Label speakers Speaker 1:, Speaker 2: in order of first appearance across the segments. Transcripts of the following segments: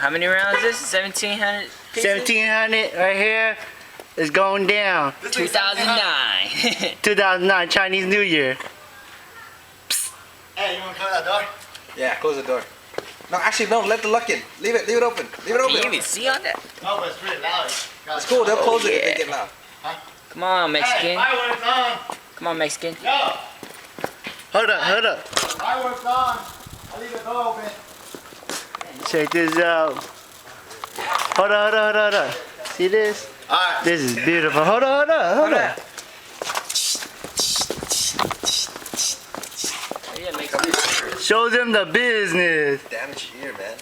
Speaker 1: How many rounds is this? 1,700 pieces?
Speaker 2: 1,700 right here is going down.
Speaker 1: 2009.
Speaker 2: 2009 Chinese New Year.
Speaker 3: Hey, you want to close that door?
Speaker 4: Yeah, close the door. No, actually, no. Let the luck in. Leave it open. Leave it open.
Speaker 1: Can you even see on that?
Speaker 3: No, but it's pretty loud.
Speaker 4: It's cool. They'll close it if
Speaker 1: yeah.
Speaker 4: they get loud.
Speaker 1: Come on, Mexican.
Speaker 3: Hey, fireworks on.
Speaker 1: Come on, Mexican.
Speaker 3: Yo,
Speaker 2: Hold up.
Speaker 3: fireworks on. I'll leave the door open.
Speaker 2: Check this out. Hold on. See this?
Speaker 3: Alright.
Speaker 2: This is beautiful. Hold on.
Speaker 1: Yeah, Mexican.
Speaker 2: Show them the business.
Speaker 4: Damage here, man.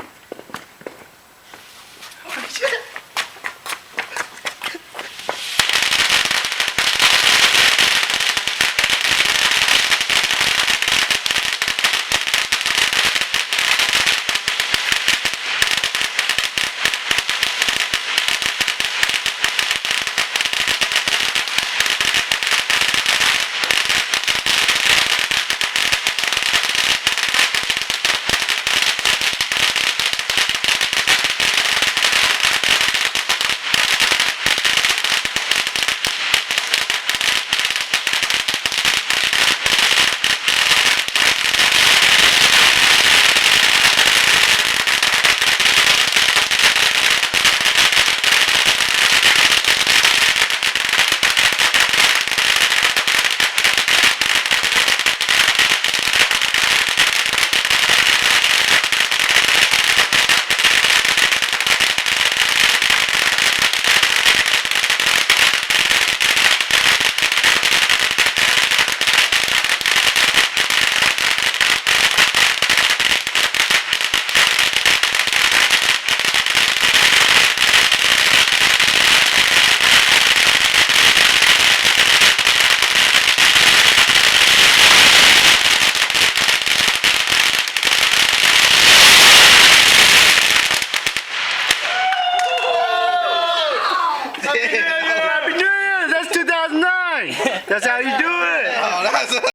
Speaker 2: Happy New Year! That's 2009. That's how you do it.
Speaker 4: Oh, that's